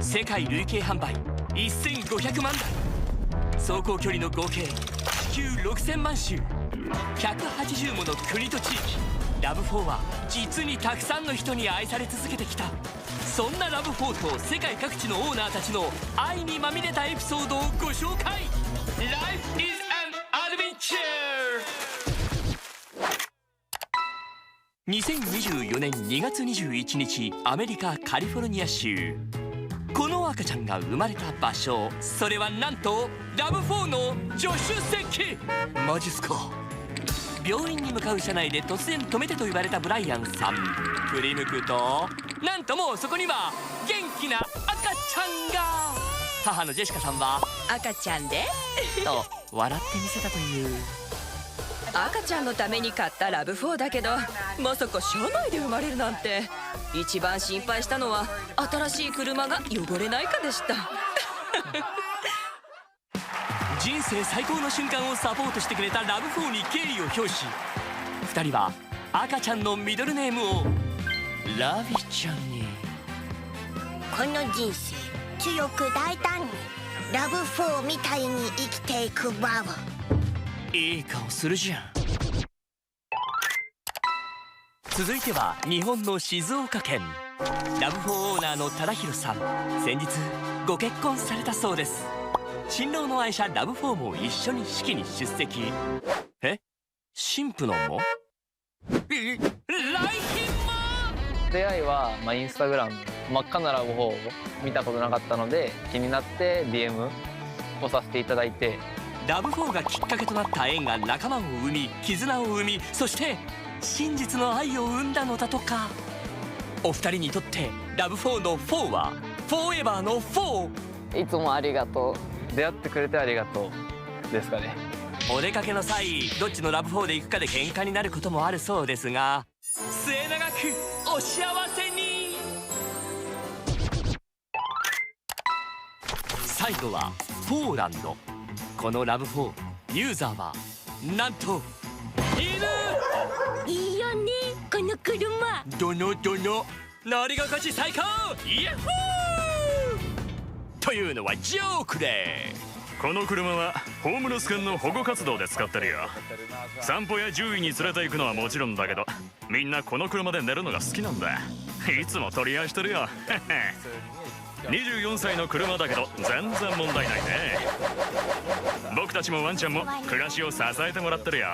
世界累計販売1500万台、走行距離の合計地球6000万周、180もの国と地域、RAV4 は実にたくさんの人に愛され続けてきた。そんな RAV4 と世界各地のオーナーたちの愛にまみれたエピソードをご紹介。 Life is an adventure。 2024年2月21日、アメリカカリフォルニア州。この赤ちゃんが生まれた場所、それはなんと RAV4 の助手席。マジっすか。病院に向かう車内で突然止めてと言われたブライアンさん。振り向くと、なんともうそこには元気な赤ちゃんが。母のジェシカさんは赤ちゃんでと笑ってみせたという。赤ちゃんのために買った RAV4 だけど、まさか車内で生まれるなんて。一番心配したのは新しい車が汚れないかでした。人生最高の瞬間をサポートしてくれた RAV4 に敬意を表し、2人は赤ちゃんのミドルネームをラビちゃんに。この人生強く大胆に RAV4 みたいに生きていくわ。いい顔するじゃん。続いては日本の静岡県。 RAV4 オーナーの忠宏さん、先日ご結婚されたそうです。新郎の愛車 RAV4 も一緒に式に出席。新婦のも来賓も。出会いは、インスタグラム真っ赤な RAV4 を見たことなかったので気になって DM をさせていただいて、 RAV4 がきっかけとなった縁が仲間を生み、絆を生み、そして真実の愛を生んだのだとか。お二人にとってRAV4 の4はフォーエバーの4。いつもありがとう、出会ってくれてありがとうですかね。お出かけの際、どっちのRAV4で行くかで喧嘩になることもあるそうですが、末永くお幸せに。最後はポーランド。このRAV4ユーザーはなんと犬。いいよねこの車。どの乗り心地最高、イヤッホーというのはジョークで、この車はホームレス犬の保護活動で使ってるよ。散歩や獣医に連れて行くのはもちろんだけど、みんなこの車で寝るのが好きなんだ。いつも取り合いしてるよ。24歳の車だけど全然問題ないね。僕たちもワンちゃんも暮らしを支えてもらってるよ。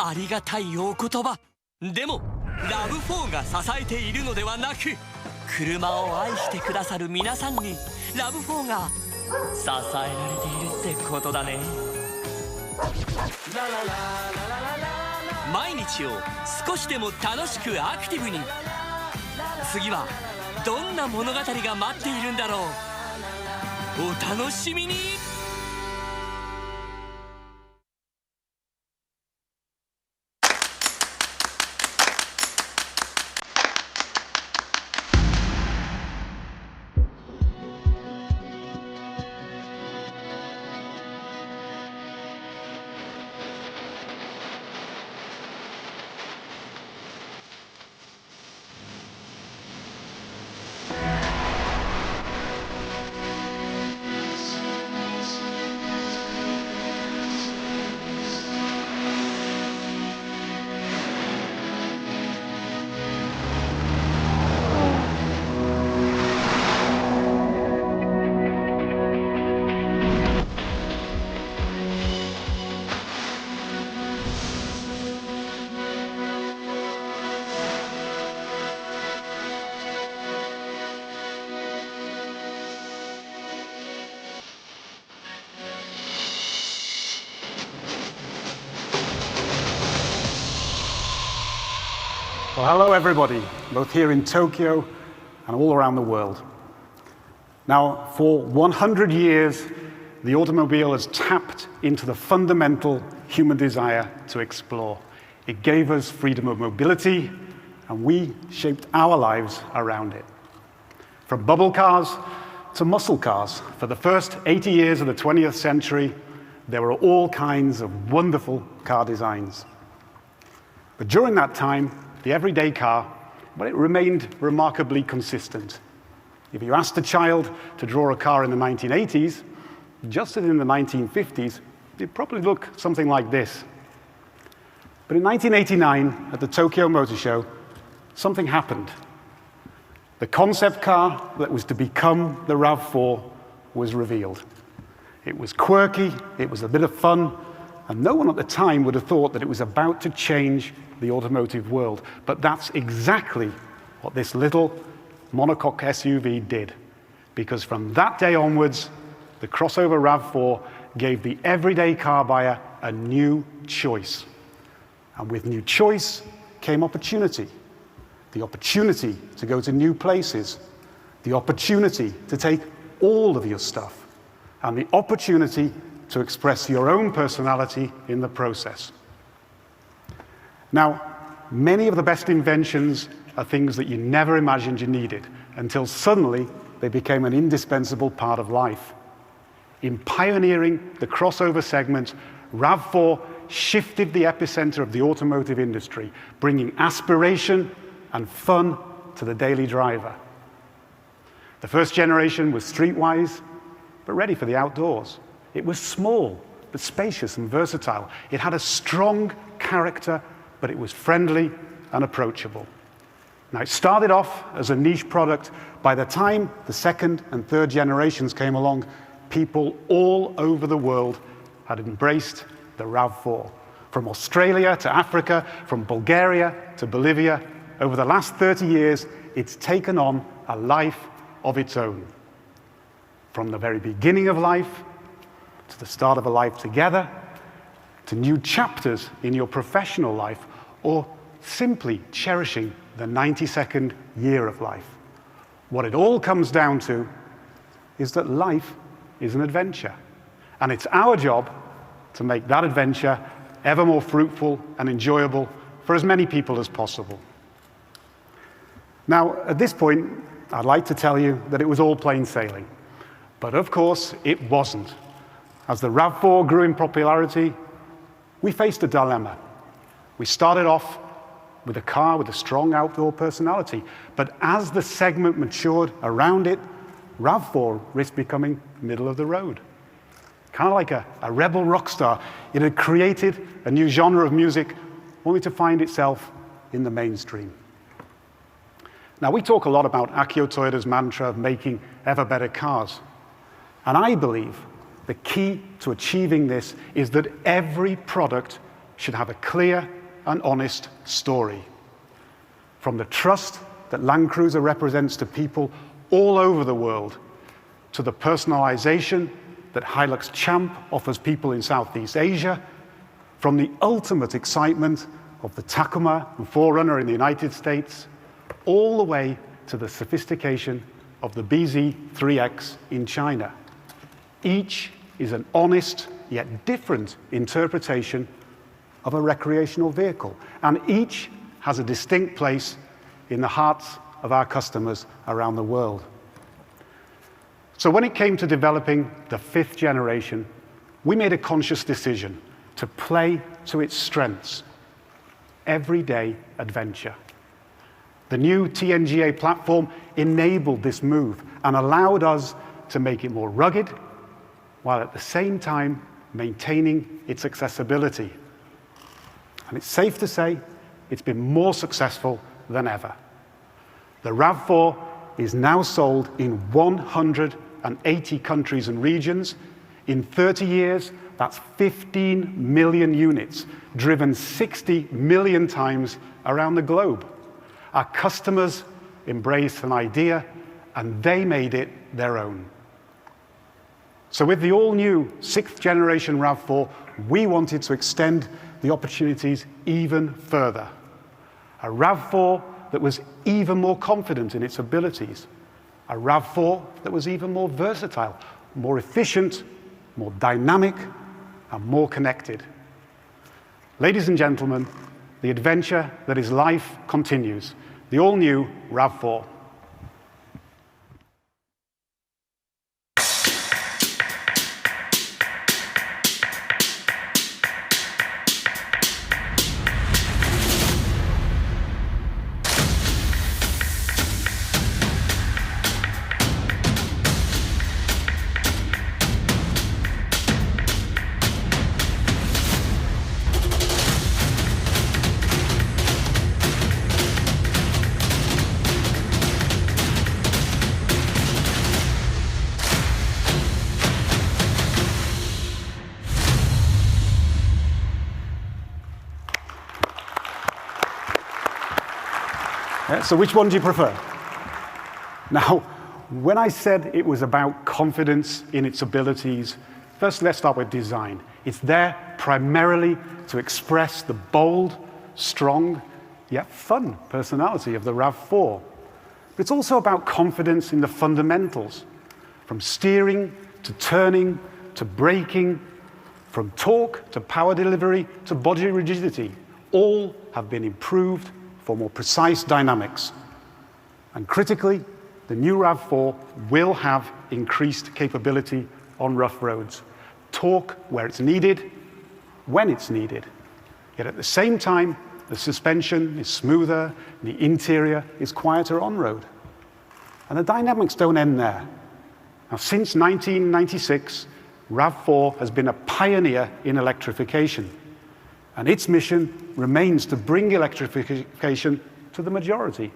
ありがたいお言葉。でもRAV4が支えているのではなく、車を愛してくださる皆さんにRAV4が支えられているってことだね。毎日を少しでも楽しくアクティブに。次はどんな物語が待っているんだろう。お楽しみに。Well, hello everybody, both here in Tokyo and all around the world. Now, for 100 years, the automobile has tapped into the fundamental human desire to explore. It gave us freedom of mobility, and we shaped our lives around it. From bubble cars to muscle cars, for the first 80 years of the 20th century, there were all kinds of wonderful car designs. But during that time, the everyday car, well, it remained remarkably consistent. If you asked a child to draw a car in the 1980s, just as in the 1950s, it'd probably look something like this. But in 1989, at the Tokyo Motor Show, something happened. The concept car that was to become the RAV4 was revealed. It was quirky, it was a bit of fun, and no one at the time would have thought that it was about to change the automotive world. But that's exactly what this little monocoque SUV did. Because from that day onwards, the crossover RAV4 gave the everyday car buyer a new choice. And with new choice came opportunity. The opportunity to go to new places. The opportunity to take all of your stuff. And the opportunity to express your own personality in the process. Now, many of the best inventions are things that you never imagined you needed, until suddenly they became an indispensable part of life. In pioneering the crossover segment, RAV4 shifted the epicenter of the automotive industry, bringing aspiration and fun to the daily driver. The first generation was streetwise, but ready for the outdoors. It was small, but spacious and versatile. It had a strong character, but it was friendly and approachable. Now, it started off as a niche product. By the time the second and third generations came along, people all over the world had embraced the RAV4. From Australia to Africa, from Bulgaria to Bolivia, over the last 30 years, it's taken on a life of its own. From the very beginning of life, to the start of a life together, to new chapters in your professional life, or simply cherishing the 92nd year of life. What it all comes down to is that life is an adventure. And it's our job to make that adventure ever more fruitful and enjoyable for as many people as possible. Now, at this point, I'd like to tell you that it was all plain sailing. But of course, it wasn't. As the RAV4 grew in popularity, we faced a dilemma. We started off with a car with a strong outdoor personality. But as the segment matured around it, RAV4 risked becoming middle of the road. Kind of like a rebel rock star. It had created a new genre of music, only to find itself in the mainstream. Now, we talk a lot about Akio Toyoda's mantra of making ever better cars. And I believe the key to achieving this is that every product should have a clear and honest story. From the trust that Land Cruiser represents to people all over the world, to the personalization that Hilux Champ offers people in Southeast Asia, from the ultimate excitement of the Tacoma and 4Runner in the United States, all the way to the sophistication of the BZ3X in China. Each is an honest yet different interpretation of a recreational vehicle, and each has a distinct place in the hearts of our customers around the world. So when it came to developing the 5th generation, we made a conscious decision to play to its strengths: everyday adventure. The new TNGA platform enabled this move and allowed us to make it more rugged, while at the same time maintaining its accessibility. And it's safe to say it's been more successful than ever. The RAV4 is now sold in 180 countries and regions. In 30 years, that's 15 million units, driven 60 million times around the globe. Our customers embraced an idea, and they made it their own. So with the all-new 6th generation RAV4, we wanted to extend the opportunities even further. A RAV4 that was even more confident in its abilities. A RAV4 that was even more versatile, more efficient, more dynamic, and more connected. Ladies and gentlemen, the adventure that is life continues. The all-new RAV4. So which one do you prefer? Now, when I said it was about confidence in its abilities, first let's start with design. It's there primarily to express the bold, strong, yet fun personality of the RAV4. But it's also about confidence in the fundamentals, from steering to turning to braking, from torque to power delivery to body rigidity. All have been improved for more precise dynamics. And critically, the new RAV4 will have increased capability on rough roads. Torque where it's needed, when it's needed. Yet at the same time, the suspension is smoother, the interior is quieter on-road. And the dynamics don't end there. Now, since 1996, RAV4 has been a pioneer in electrification. And its mission remains to bring electrification to the majority.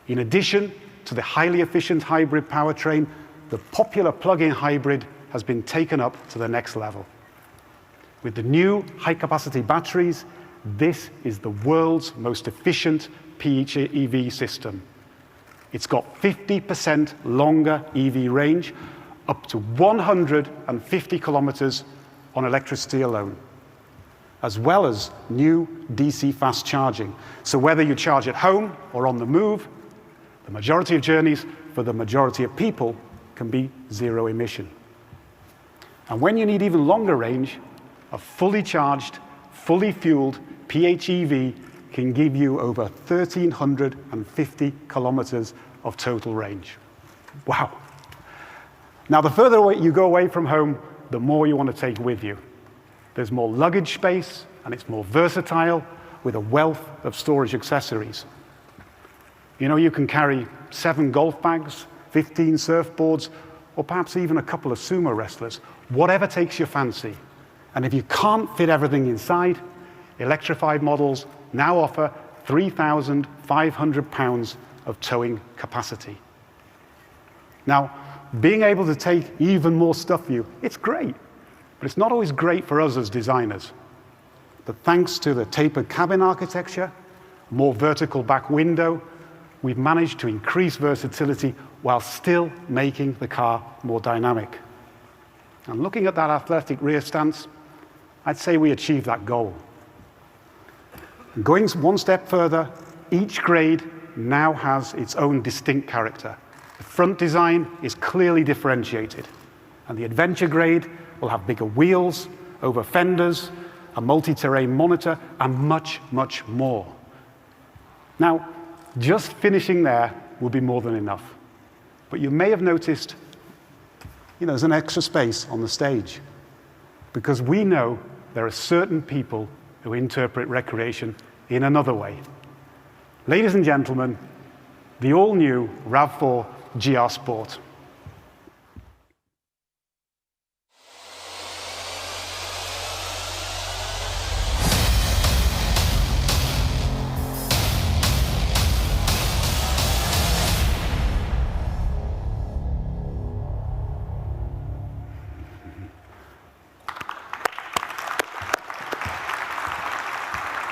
In addition to the highly efficient hybrid powertrain, the popular plug-in hybrid has been taken up to the next level. With the new high-capacity batteries, this is the world's most efficient PHEV system. It's got 50% longer EV range, up to 150 kilometers on electricity alone, as well as new DC fast charging. So whether you charge at home or on the move, the majority of journeys for the majority of people can be zero emission. And when you need even longer range, a fully charged, fully fueled PHEV can give you over 1,350 kilometers of total range. Wow. Now, the further away you go away from home, the more you want to take with you. There's more luggage space, and it's more versatile with a wealth of storage accessories. You know, you can carry 7 golf bags, 15 surfboards, or perhaps even a couple of sumo wrestlers, whatever takes your fancy. And if you can't fit everything inside, electrified models now offer 3,500 pounds of towing capacity. Now, being able to take even more stuff for you, it's great, but it's not always great for us as designers. But thanks to the tapered cabin architecture, more vertical back window, we've managed to increase versatility while still making the car more dynamic. And looking at that athletic rear stance, I'd say we achieved that goal. Going one step further, each grade now has its own distinct character. The front design is clearly differentiated, and the adventure grade will have bigger wheels, over fenders, a multi-terrain monitor, and much, much more. Now, just finishing there will be more than enough. But you may have noticed, there's an extra space on the stage, because we know there are certain people who interpret recreation in another way. Ladies and gentlemen, the all-new RAV4 GR Sport.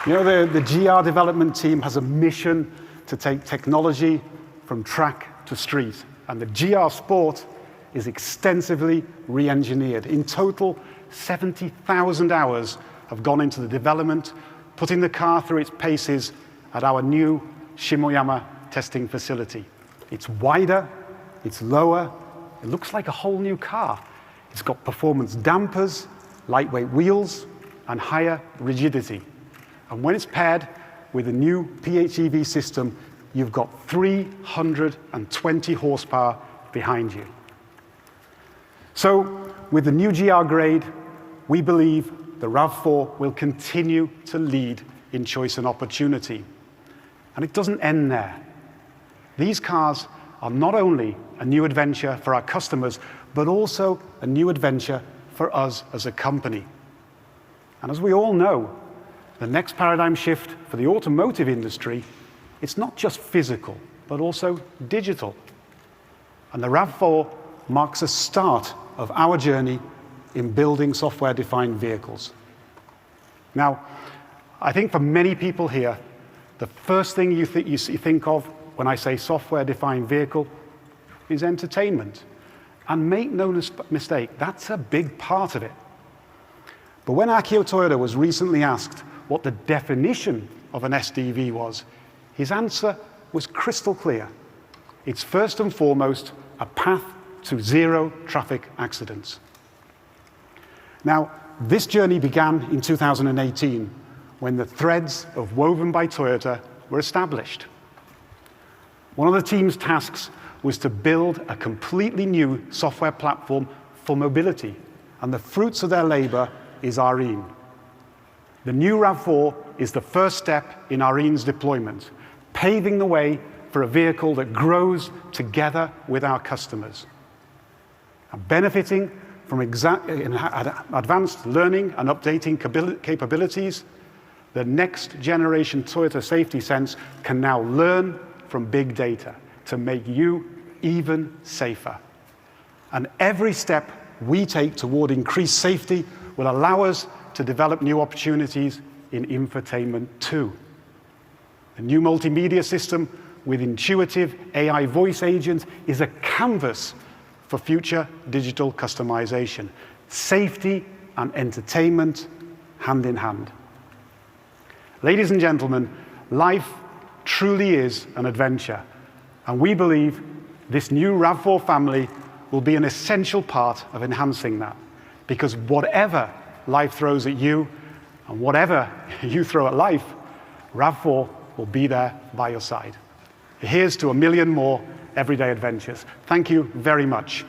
The GR development team has a mission to take technology from track to street. And the GR Sport is extensively re-engineered. In total, 70,000 hours have gone into the development, putting the car through its paces at our new Shimoyama testing facility. It's wider, it's lower, it looks like a whole new car. It's got performance dampers, lightweight wheels, and higher rigidity. And when it's paired with a new PHEV system, you've got 320 horsepower behind you. So, with the new GR grade, we believe the RAV4 will continue to lead in choice and opportunity. And it doesn't end there. These cars are not only a new adventure for our customers, but also a new adventure for us as a company. And as we all know, the next paradigm shift for the automotive industry, it's not just physical, but also digital. And the RAV4 marks the start of our journey in building software-defined vehicles. Now, I think for many people here, the first thing you think of when I say software-defined vehicle is entertainment. And make no mistake, that's a big part of it. But when Akio Toyoda was recently asked what the definition of an SDV was, his answer was crystal clear. It's first and foremost a path to zero traffic accidents. Now, this journey began in 2018 when the threads of Woven by Toyota were established. One of the team's tasks was to build a completely new software platform for mobility, and the fruits of their labor is Arene. The new RAV4 is the first step in Arene's deployment, paving the way for a vehicle that grows together with our customers. And benefiting from advanced learning and updating capabilities, the next generation Toyota Safety Sense can now learn from big data to make you even safer. And every step we take toward increased safety will allow us to develop new opportunities in infotainment too. The new multimedia system with intuitive AI voice agents is a canvas for future digital customization. Safety and entertainment hand in hand. Ladies and gentlemen, life truly is an adventure, and we believe this new RAV4 family will be an essential part of enhancing that, because whatever life throws at you and whatever you throw at life, RAV4 will be there by your side. Here's to a million more everyday adventures. Thank you very much.